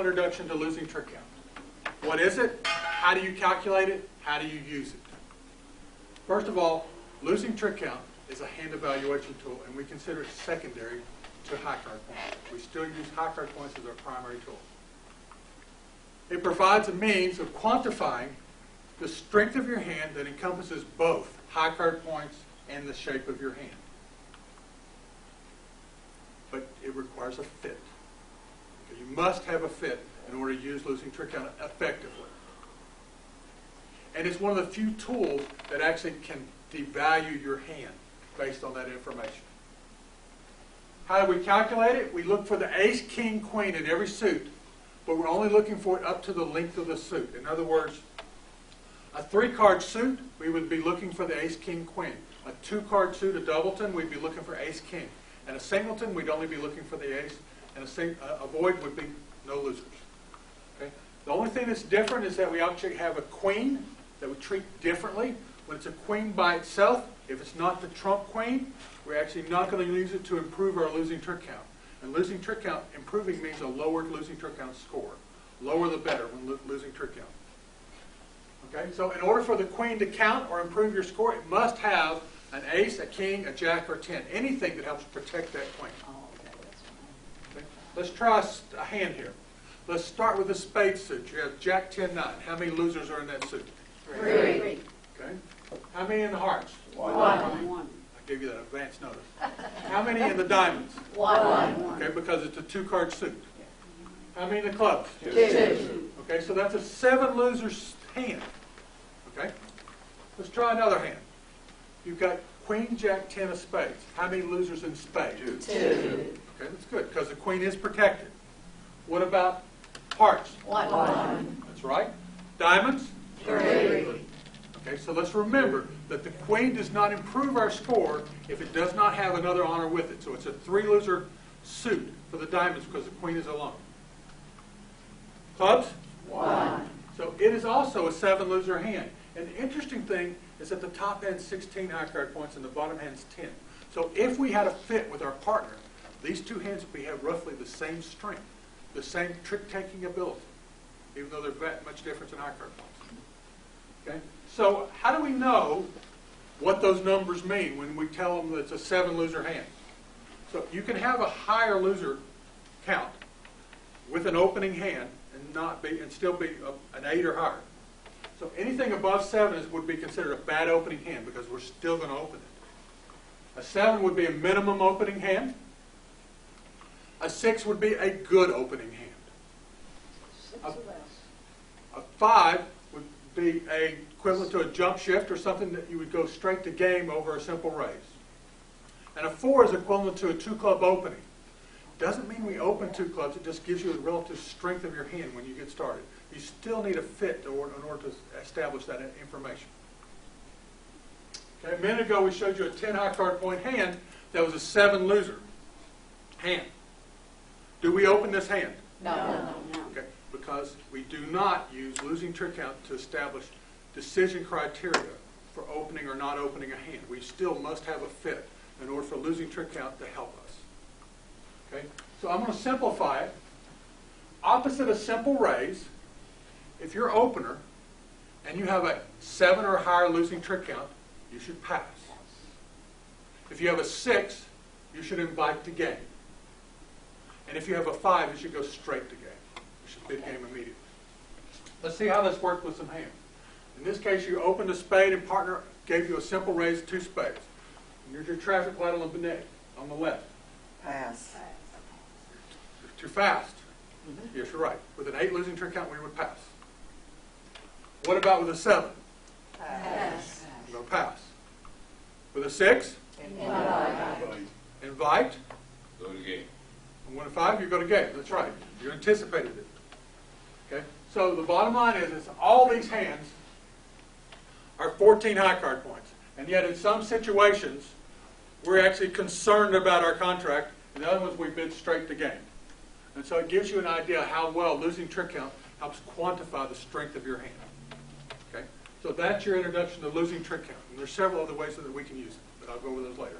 introduction to losing trick count. What is it? How do you calculate it? How do you use it? First of all, losing trick count is a hand evaluation tool, and we consider it secondary to high card points. We still use high card points as our primary tool. It provides a means of quantifying the strength of your hand that encompasses both high card points and the shape of your hand. But it requires a fit. Okay, you must have a fit in order to use losing trick count effectively. And it's one of the few tools that actually can devalue your hand based on that information. How do we calculate it? We look for the ace, king, queen in every suit, but we're only looking for it up to the length of the suit. In other words, a 3-card suit, we would be looking for the ace, king, queen. A 2-card suit, a doubleton, we'd be looking for ace, king. And a singleton, we'd only be looking for the ace, and a void would be no losers. Okay? The only thing that's different is that we actually have a queen that we treat differently. When it's a queen by itself, if it's not the trump queen, we're actually not going to use it to improve our losing trick count. And losing trick count, improving means a lowered losing trick count score. Lower the better when losing trick count. Okay, so in order for the queen to count or improve your score, it must have an ace, a king, a jack, or 10. Anything that helps protect that queen. Okay? Let's try a hand here. Let's start with the spade suit. You have jack, 10, 9. How many losers are in that suit? 3. Okay. How many in the hearts? 1. I gave you that advance notice. How many in the diamonds? 1. Okay, because it's a 2-card suit. How many in the clubs? 2. Okay, so that's a 7 losers hand. Okay? Let's try another hand. You've got queen, jack, 10 of spades. How many losers in spades? 2. Okay, that's good, because the queen is protected. What about hearts? 1. That's right. Diamonds? 3. Okay, so let's remember that the queen does not improve our score if it does not have another honor with it. So it's a 3-loser suit for the diamonds because the queen is alone. Clubs? 1. So it is also a 7-loser hand. And the interesting thing is that the top hand's 16 high card points and the bottom hand's 10. So if we had a fit with our partner, these two hands would have roughly the same strength, the same trick-taking ability, even though they're much different in high card points. Okay? So how do we know what those numbers mean when we tell them that it's a 7-loser hand? So you can have a higher loser count with an opening hand and still be an 8 or higher. So anything above 7 would be considered a bad opening hand because we're still going to open it. A 7 would be a minimum opening hand. A 6 would be a good opening hand. A 5 would be equivalent to a jump shift or something that you would go straight to game over a simple raise. And a 4 is equivalent to a 2-club opening. Doesn't mean we open 2 clubs, it just gives you the relative strength of your hand when you get started. You still need a fit in order to establish that information. Okay, a minute ago we showed you a 10 high card point hand that was a 7-loser hand. Do we open this hand? No. Okay, because we do not use losing trick count to establish decision criteria for opening or not opening a hand. We still must have a fit in order for losing trick count to help us. Okay, so I'm going to simplify it. Opposite a simple raise, if you're opener and you have a 7 or higher losing trick count, you should pass. If you have a 6, you should invite to game. And if you have a 5, you should go straight to game. You should bid game immediately. Let's see how this worked with some hands. In this case, you opened a spade and partner gave you a simple raise of 2 spades. And here's your traffic light on the left. Pass. Too fast. Yes, you're right. With an 8 losing trick count, we would pass. What about with a 7? Pass. We're going to pass. With a 6? Invite. Go to game. And with a 5, you go to game. That's right. You anticipated it. Okay. So the bottom line is all these hands are 14 high card points. And yet in some situations, we're actually concerned about our contract. In the other ones, we bid straight to game. And so it gives you an idea how well losing trick count helps quantify the strength of your hand. Okay? So that's your introduction to losing trick count. And there's several other ways that we can use it, but I'll go over those later.